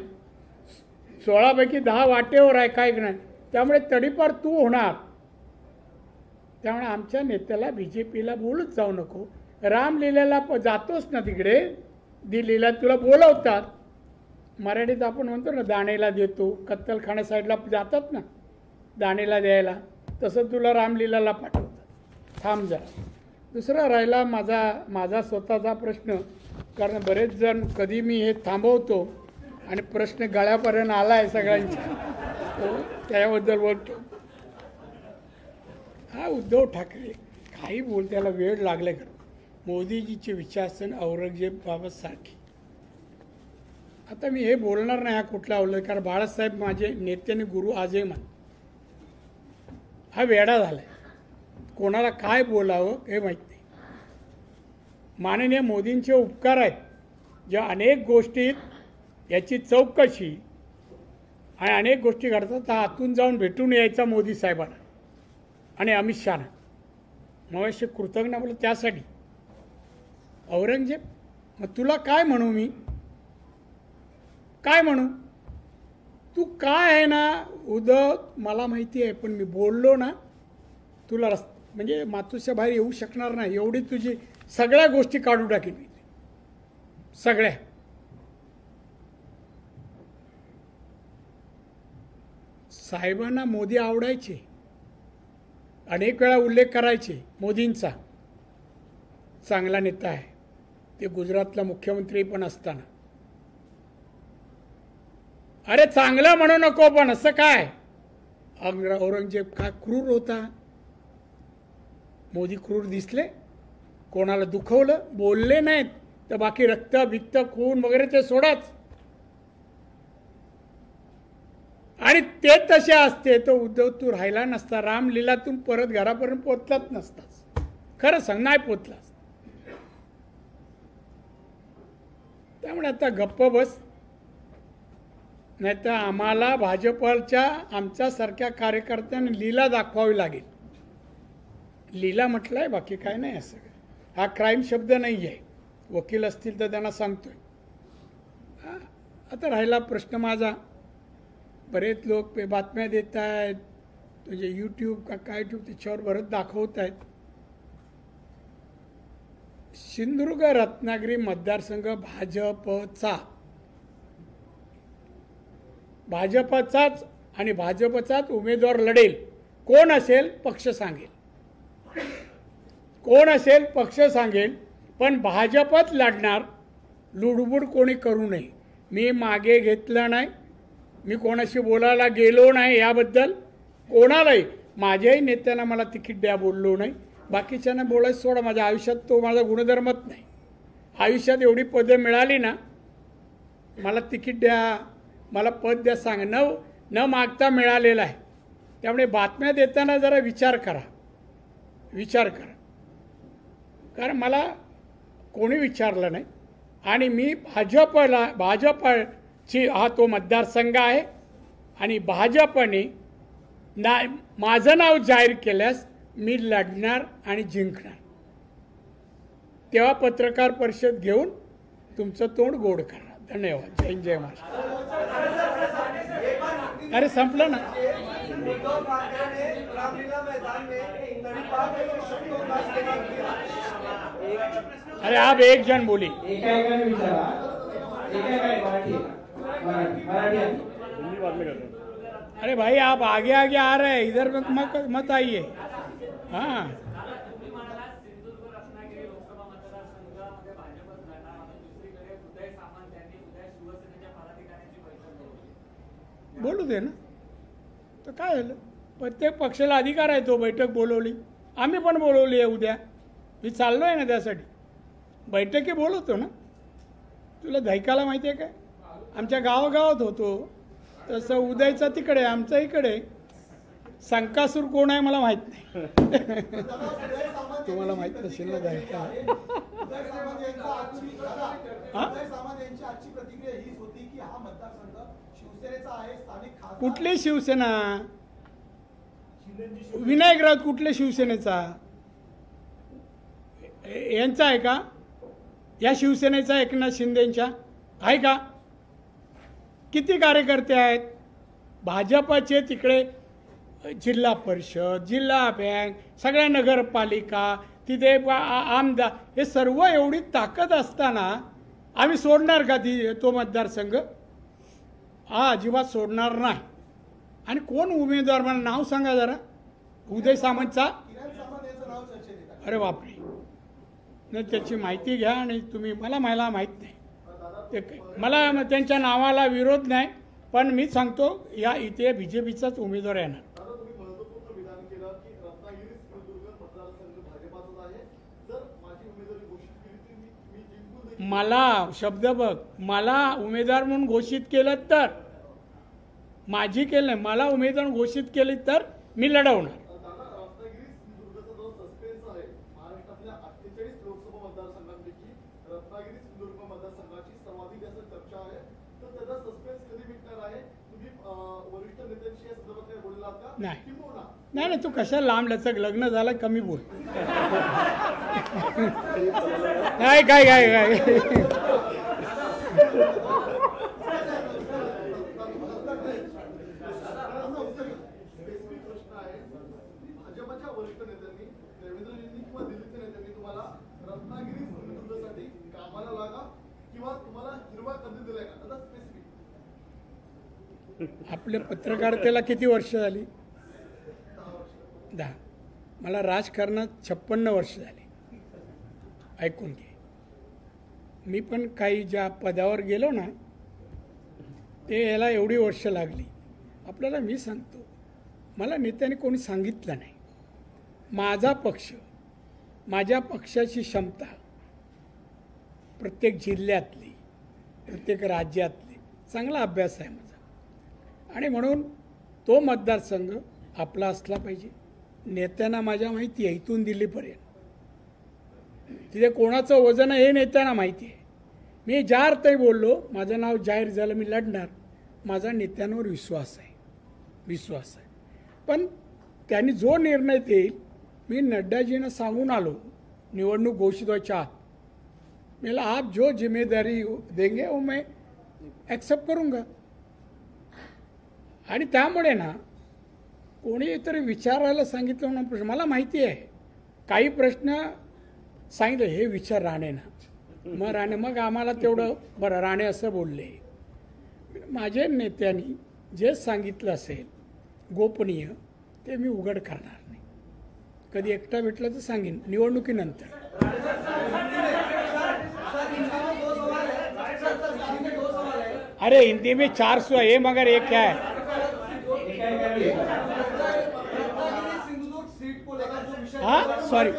16 पैकी 10 वाटेवर आहे, काय नाही. त्यामुळे तडीपार तू होणार. त्यामुळे आमच्या नेत्याला BJPला बोलत जाऊ नको. रामलीलेला जातोस ना तिकडे, दिल्लीला तुला बोलवतात. मराठीत आपण म्हणतो ना, दाणेला देतो. कत्तलखाना साईडला जातात ना दाणेला द्यायला, तसं तुला रामलीलाला पाठवतात. थांब जा. दुसरा राहिला माझा स्वतःचा प्रश्न, कारण बरेच जण कधी मी हे थांबवतो आणि प्रश्न गळ्यापर्यंत आला आहे सगळ्यांच्या, त्याबद्दल बोलतो. हा उद्धव ठाकरे काही बोल, त्याला वेळ लागले का. मोदीजीचे विचारसरणी औरंगजेब बाबासारखी. आता मी हे बोलणार नाही हा कुठला अवलंब, कारण बाळासाहेब माझे नेत्याने गुरु आजही मान. हा वेडा झाला आहे, कोणाला काय बोलावं हे माहीत नाही. माननीय मोदींचे उपकार आहेत, ज्या अनेक गोष्टीत याची चौकशी आणि अनेक गोष्टी घडतात, तर आतून जाऊन भेटून यायचा मोदी साहेबांना आणि अमित शहाना. मग असे कृतज्ञ बोलतो त्यासाठी. औरंगजेब, मग तुला काय म्हणू, मी काय म्हणू. तू काय आहे ना उद्धव, मला माहिती आहे, पण मी बोललो ना तुला म्हणजे मातूच्या बाहेर येऊ शकणार नाही. एवढी तुझी सगळ्या गोष्टी काढून टाकेन मी, सगळ्या. साहेबांना मोदी आवडायचे, अनेक वेळा उल्लेख करायचे मोदींचा, चांगला नेता आहे, ते गुजरातला मुख्यमंत्री पण असताना. अरे चांगलं म्हणू नको, पण असं काय, औरंगजेब काय क्रूर होता? मोदी क्रूर दिसले? कोणाला दुखवलं? बोलले नाहीत तर बाकी रक्त बिक्त खून वगैरे ते सोडाच. आणि ते तसे असते तर उद्धव तू राहिला नसता, रामलीलातून परत घरापर्यंत पोचलाच नसतास. खरं सांग, नाही पोचलास. त्यामुळे आता गप्प बस, नाही तर आम्हाला भाजपच्या आमच्यासारख्या कार्यकर्त्यांनी लीला दाखवावी लागेल. लीला म्हटलंय, बाकी काय नाही. असं हा क्राईम शब्द नाही आहे. वकील असतील तर त्यांना सांगतोय. आता राहिला प्रश्न माझा, बरेच लोक बातम्या देत आहेत, म्हणजे यूट्यूब का काय ट्यूब त्याच्यावर बरंच दाखवत आहेत. सिंधुदुर्ग रत्नागिरी मतदारसंघ भाजपचाच आणि भाजपचाच उमेदवार लढेल. कोण असेल पक्ष सांगेल, कोण असेल पक्ष सांगेल, पण भाजपच लढणार. लुडबुड कोणी करू नये. मी मागे घेतलं नाही, मी कोणाशी बोलायला गेलो नाही याबद्दल कोणालाही. माझ्याही नेत्यांना मला तिकीट द्या बोललो नाही. बाकीच्यांना बोलायचं सोडा, माझ्या आयुष्यात तो माझा गुणधर्मच नाही. आयुष्यात एवढी पदं मिळाली ना, मला तिकीट द्या, मला पद द्या सांग न मागता मिळालेलं आहे. त्यामुळे बातम्या देताना जरा विचार करा. कारण मला कोणी विचारलं नाही. आणि मी भाजपची हा तो मतदारसंघ आहे आणि भाजपने माझं नाव जाहीर केल्यास मी लढणार आणि जिंकणार. तेव्हा पत्रकार परिषद घेऊन तुमचं तोंड गोड करणार. धन्यवाद. जय हिंद, जय महाराष्ट्र. अरे संपलं ना. अरे आप एक जन बोली. अरे भाई आप आगे आगे आ रहे हैं, इधर मत आइए. हाँ बोलू दे ना, तर काय झालं. प्रत्येक पक्षाला अधिकार आहे, तो बैठक बोलवली. आम्ही पण बोलवली आहे उद्या. मी चाललो आहे ना त्यासाठी. बैठकी बोलवतो ना. तुला धैकाला माहिती आहे काय, आमच्या गावागावात होतो तसं उदयचा तिकडे, आमचा इकडे. संकासूर कोण आहे मला माहीत नाही. तुम्हाला माहीत नसेल ना धैकाला. कुठली शिवसेना? विनायक राऊत कुठल्या शिवसेनेचा? यांचा आहे का? या शिवसेनेचा एकनाथ शिंदेच्या आहे का? किती कार्यकर्ते आहेत भाजपचे तिकडे? जिल्हा परिषद, जिल्हा बँक, सगळ्या नगरपालिका, तिथे आमदार, हे सर्व एवढी ताकद असताना आम्ही सोडणार का तो मतदारसंघ? हा अजिबात सोडणार नाही. आणि कोण उमेदवार, मला नाव सांगा जरा. उदय सामंतचा? अरे बापरे, नाही त्याची माहिती घ्या. आणि तुम्ही मला माहीत नाही ते काय. मला त्यांच्या नावाला विरोध नाही, पण मी सांगतो या इथे BJPचाच उमेदवार येणार. मला शब्द बघ, मला उमेदवार म्हणून घोषित केलं तर, माझी केलं नाही, मला उमेदवार घोषित केले तर मी लढवणार. नाही नाही, तू कशाला लांब लचक, लग्न झालं कमी बोल. काय काय काय काय आपल्या पत्रकारितेला किती वर्ष झाली? 10. मला राजकारणात 56 वर्ष झाले. ऐकून घे. मी पण काही ज्या पदावर गेलो ना ते याला एवढी वर्ष लागली. आपल्याला मी सांगतो, मला नेत्याने कोणी सांगितलं नाही. माझा पक्ष, माझ्या पक्षाची क्षमता प्रत्येक जिल्ह्यातली, प्रत्येक राज्यातली चांगला अभ्यास आहे माझा. आणि म्हणून तो मतदारसंघ आपला असला पाहिजे. नेत्यांना माझ्या माहिती आहे इथून दिल्लीपर्यंत तिथे कोणाचं वजन आहे हे नेत्यांना माहिती आहे. मी ज्या अर्थही बोललो, माझं नाव जाहीर झालं, मी लढणार, माझा नेत्यांवर विश्वास आहे. पण त्यांनी जो निर्णय देईल, मी नड्डाजींना सांगून आलो निवडणूक घोषित व्हायच्या आत, मला आप जो जिम्मेदारी देंगे वो मैं ॲक्सेप्ट करूंगा. आणि त्यामुळे ना कोणी तरी विचारायला सांगितलं म्हणून प्रश्न, मला माहिती आहे काही प्रश्न सांगितलं हे विचार राणे, मग आम्हाला तेवढं बरं राणे असं बोलले. माझ्या नेत्यांनी जे सांगितलं असेल गोपनीय ते मी उघड करणार नाही. कधी एकटा भेटला तर सांगेन निवडणुकीनंतर. अरे हिंदी में 400 है मगर एक क्या है. हाँ सॉरी,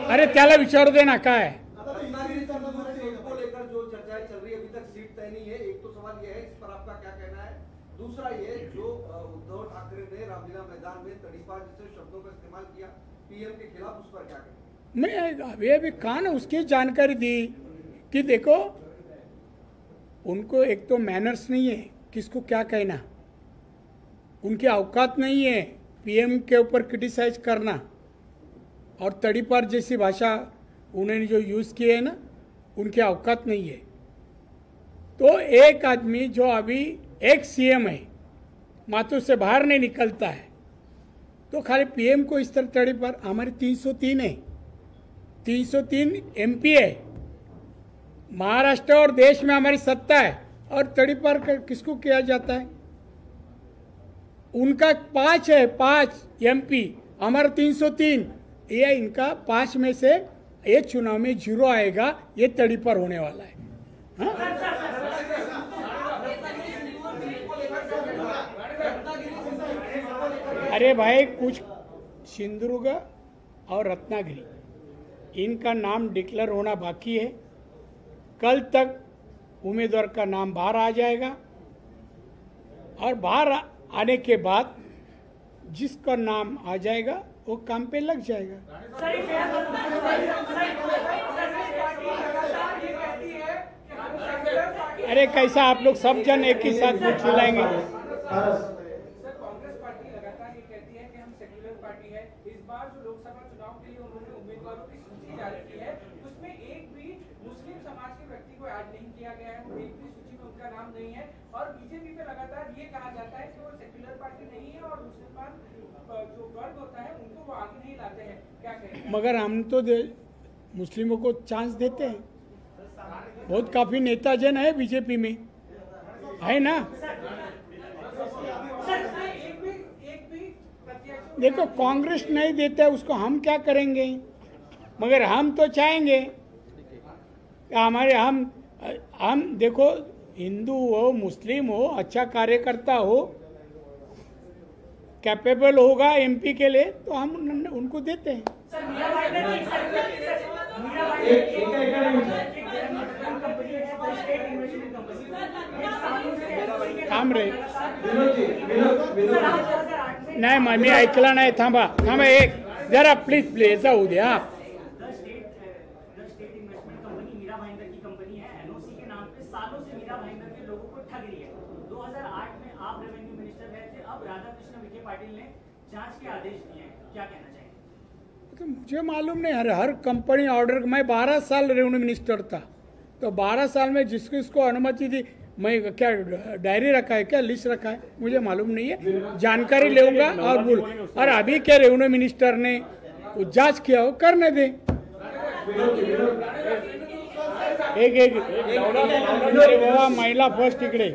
अरे त्याला विचारू दे ना काय. दूसरा ये जो उद्धव ठाकरे ने रामलीला मैदान में तड़ीपार जैसे शब्दों का इस्तेमाल किया पीएम के खिलाफ, उस पर क्या कहें? मैं अभी कहा ना उसकी जानकारी दी कि देखो उनको एक तो मैनर्स नहीं है, किसको क्या कहना, उनकी औकात नहीं है पीएम के ऊपर क्रिटिसाइज करना, और तड़ीपार जैसी भाषा उन्होंने जो यूज़ की है ना, उनकी औकात नहीं है. तो एक आदमी जो अभी एक सीएम है, माथों से बाहर नहीं निकलता है, तो खाली पीएम को इस तरह तड़ीपार. हमारे 303 है, 303 एमपी है, महाराष्ट्र और देश में हमारी सत्ता है, और तड़ीपार किसको किया जाता है? उनका 5 है, 5 एमपी, हमारा 303. ये इनका 5 में से ये चुनाव में 0 आएगा, ये तड़ीपार होने वाला है. हाँ? अरे भाई कुछ सिंधुदुर्ग और रत्नागिरी इनका नाम डिक्लेयर होना बाकी है. कल तक उम्मीदवार का नाम बाहर आ जाएगा, और बाहर आने के बाद जिसका नाम आ जाएगा वो काम पे लग जाएगा. अरे कैसा आप लोग सब जन एक ही साथ वोट चिल्लाएंगे? और बीजेपी पे लगातार ये कहा जाता है कि वो सेक्युलर पार्टी नहीं है और मुसलमान जो वर्ग होता है उनको वो आगे नहीं लाते हैं. क्या कहेंगे? मगर हम तो मुस्लिमों को चांस देते हैं. बहुत काफी नेता जन है बीजेपी में, है ना. देखो कांग्रेस नहीं देता है उसको हम क्या करेंगे, मगर हम तो चाहेंगे हमारे हम देखो हिंदू हो मुस्लिम हो, अच्छा कार्यकर्ता हो, कैपेबल होगा एमपी के लिए, तो हम उनको देते हैं. काम रे नाही मी ऐकला नाही. थांबा एक जरा प्लीज जाऊ द्या. जांच के आदेश दिए हैं, क्या कहना चाहेंगे? तो मुझे मालूम नहीं, हर कंपनी ऑर्डर, मैं 12 साल रेवेन्यू मिनिस्टर था, तो 12 साल में जिसको इसको अनुमति दी, मैं क्या डायरी रखा है, क्या लिस्ट रखा है, मुझे मालूम नहीं है. जानकारी लेऊंगा और बोल. और अभी क्या रेवेन्यू मिनिस्टर ने जांच किया हो, करने दे. एक बाबा महिला फर्स्ट इकडे.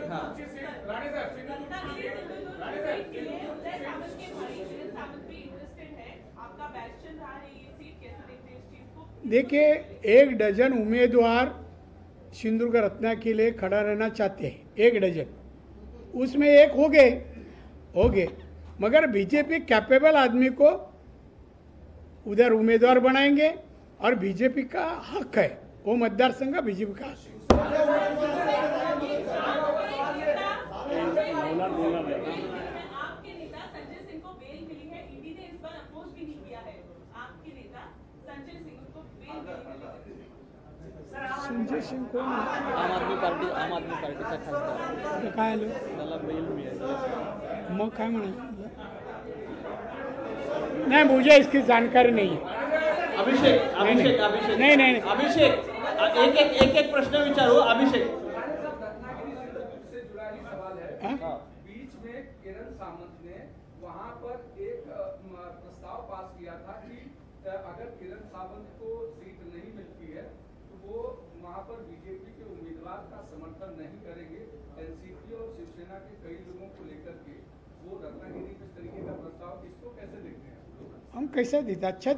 आपका बैशन रहा है ये सीट, कैसे देखते हैं इस चीज को? देखिए, 1 डजन उम्मीदवार सिंदूर का रत्ना के लिए खड़ा रहना चाहते हैं, 1 डजन, उसमें एक हो गए, मगर बीजेपी कैपेबल आदमी को उधर उम्मीदवार बनाएंगे और बीजेपी का हक है, वो मतदार संघ बीजेपी का हक है। आपके नेता संजय सिंह को बेल मिली है, ईडी ने इस पर अपोज भी नहीं किया है। आपके नेता संजय सिंह को बेल मिली है। संजय सिंग को आम आदमी पार्टीचा खासदार काय आलं त्याला बेल मिळाली. मग काय म्हणायचं नहीं, मुझे इसकी जानकारी नहीं है। अभिषेक अभिषेक अभिषेक नहीं, नहीं, नहीं। अभिषेक एक प्रश्न विचारू. अभिषेक, से जुड़ा ही सवाल है। हाँ? बीच में किरण सामंत ने वहां पर एक प्रस्ताव पास किया था कि अगर किरण सामंत को सीट नहीं मिलती है तो वो वहां पर बीजेपी के उम्मीदवार का समर्थन नहीं करेंगे। एनसीपी और शिवसेना के कई लोगों को लेकर के वो रत्नागिरी में इस तरीके का प्रस्ताव, इसको कैसे देखते हैं? हम कैसा दिखते, अच्छा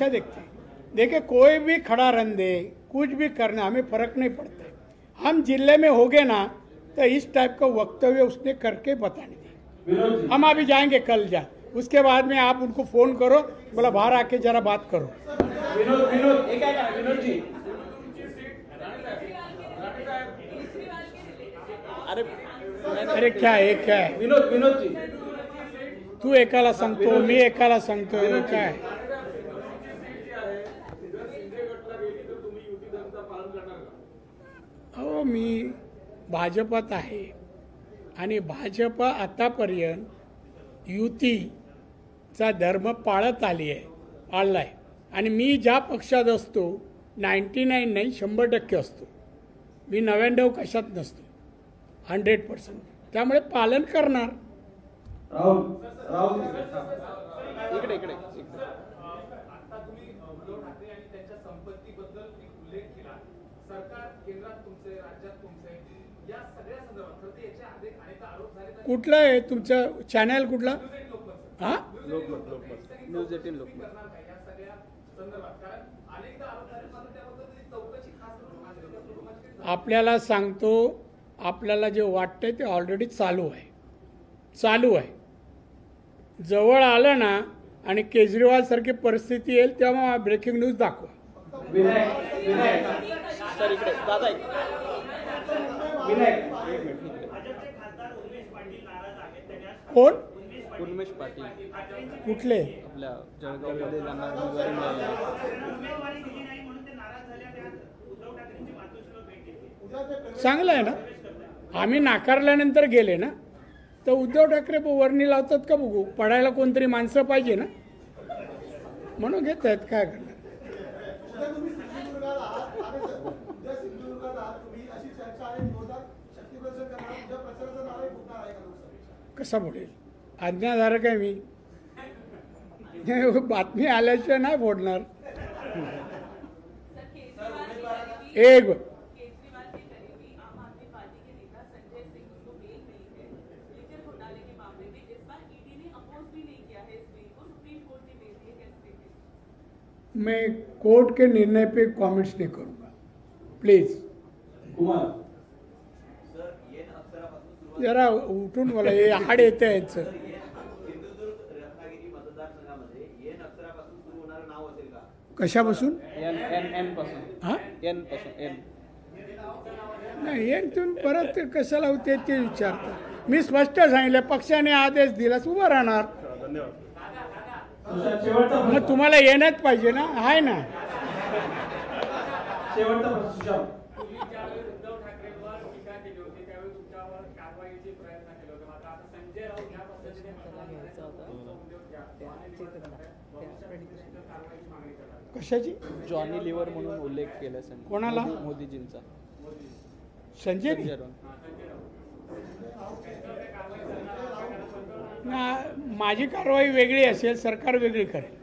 दिखते हैं। देखिए, कोई भी खड़ा रन दे, कुछ भी करना, हमें फर्क नहीं पड़ता है। हम जिले में हो गए ना तो इस टाइप का वक्तव्य उसने करके बताने दिए। हम अभी जाएंगे कल उसके बाद में आप उनको फोन करो, बोला बाहर आके जरा बात करो। विनोद एक आहे ना, विनोद जी. अरे क्या है विनोद जी, तू एकाला सांगतो, मी एकाला सांगतो, काय अहो, मी भाजपात आहे आणि भाजप आतापर्यंत युतीचा धर्म पाळत पाळलाय आणि मी ज्या पक्षात असतो 99 नाही 100% असतो. मी 99 कशात नसतो, 100%. त्यामुळे पालन करणार. राहुल इकडे आता तुम्ही उद्धव ठाकरे आणि त्यांच्या संपत्तीबद्दल एक उल्लेख केला. सरकार केंद्रात तुमचे, राज्यात तुमचे, या सगळ्या संदर्भात खरं तर याच्या अनेक आरोप झाले. कुठलं आहे तुमचं चॅनल, कुठला? हा, लोकमत न्यूज 18 लोकमत. करणार का या सगळ्या संदर्भात? कारण अनेकदा आरोप झाले, मात्र त्याबद्दल तरी चौकशी खास करून आपल्याला सांगतो, आपल्याला जे वाटतंय ते ऑलरेडी चालू आहे. जवळ आलं ना आणि केजरीवाल सारखी परिस्थिती येईल तेव्हा ब्रेकिंग न्यूज दाखवा. विनायक सर इकडे दादा विनायक कोण? उन्मेष पाटील कुठले? आपल्या जळगावमध्ये त्यांना उमेदवारी मिळाली. चांगलं आहे ना. आम्ही नाकारल्यानंतर गेले ना तर उद्धव ठाकरे वर्णी लावतात का बघू. पडायला कोणतरी माणसं पाहिजे ना, म्हणून घेत आहेत. काय करणार? कसा बुडेल? आज्ञाधारक आहे मी. बातमी आल्याशिवाय नाही फोडणार. एक केजरीवाल के करीबी आम आदमी पार्टी के नेता संजय सिंह को बेल मिली है लिकर घोटाले के मामले में। इस बार ईडी ने अपोज भी नहीं किया है इस बिल को, सुप्रीम कोर्ट ने बेल दी है, कैसे देखते हैं? मैं कोर्ट के निर्णय पे कमेंट्स नहीं करूंगा, प्लीज. कुमार जरा उठून बोला, हे हाड येते याचं. रत्नागिरी मतदारसंघामध्ये येन अक्षरापासून सुरू होणारं नाव असेल का? कशापासून? एन पासून. हा, एन पासून. एन नाही, हे तुम्ही परत कशाला होते ते विचारता. मी स्पष्ट सांगितलं, पक्षाने आदेश दिलास उभं राहणार. शेवटचा मग तुम्हाला येण्याच पाहिजे ना, आहे ना. प्रश्न. उद्धव ठाकरेंवर टीका केली होती त्यावेळी तुमच्यावर कारवाईचे प्रयत्न केले होते. मात्र आता संजय राऊत या पद्धतीने कारवाईची मागणी करतात. कशाची? जॉनी लिव्हर म्हणून उल्लेख केला कोणाला? मोदीजींचा. संजय ना, माझी कारवाई वेगळी असेल, सरकार वेगळी करेल.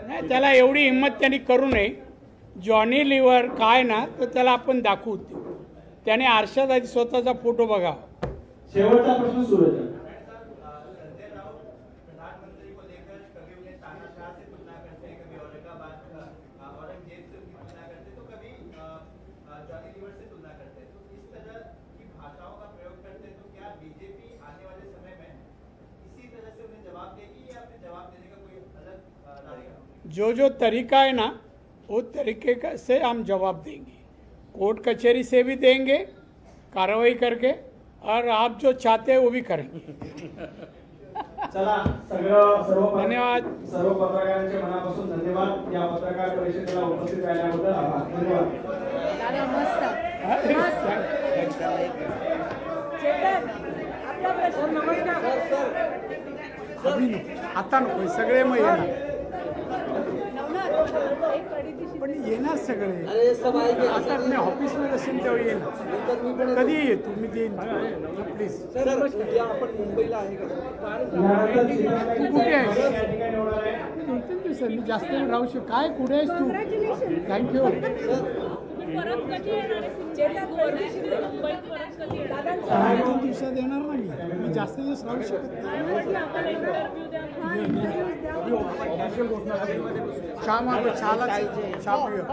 नाही, त्याला एवढी हिंमत त्यांनी करू नये. जॉनी लिव्हर काय ना, तर त्याला आपण दाखवू. त्याने आरशात आधी स्वतःचा फोटो बघावा. शेवटचा प्रश्न सूरज. जो तरीका है ना वो तरीके से हम जवाब देंगे, कोर्ट कचहरी से भी देंगे कार्रवाई करके, और आप जो चाहते हैं वो भी करेंगे। चला सर्व धन्यवाद. सर्व पत्रकारांचे मनापासून धन्यवाद. या पत्रकार परिषदेला उपस्थित राहिल्याबद्दल आभार. धन्यवाद. दादा मस्त मस्त. चेतन आपला प्रश्न. नमस्कार. अभी नको, आता नको, सगळे मग येणार, नवनाथ एक अडीचशे पण येणार सगळे. आता मी ऑफिसमध्ये असेल तेव्हा येणार. कधी येतो मी देईन प्लीज. आपण मुंबईला आहे का? कुठे आहेस? या ठिकाणी होणार आहे. 2-3 दिवसांनी जास्त वेळ राहू शकतो. काय कुठे आहेस तू? थँक्यू. परत कधी येणार आहे? चेतन मुंबईत परत कधी येणार? दादा 2 दिवसात येणार ना मी जास्त दिवस राहू शकत नाही. आपल्याला इंटरव्ह्यू द्या. चहा मागं, चहाला चहा पिऊया.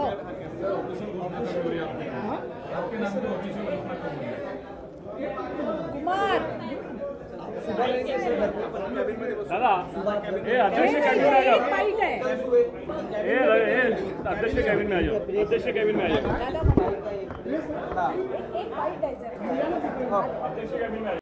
कुमार दादा हे अध्यक्ष कॅबिन में आ जाओ. फाइट है. हे अध्यक्ष कॅबिन में आ जाओ. अध्यक्ष कॅबिन में आ जाओ. दादा एक फाइट आहे जरा. अध्यक्ष कॅबिन में आ जाओ.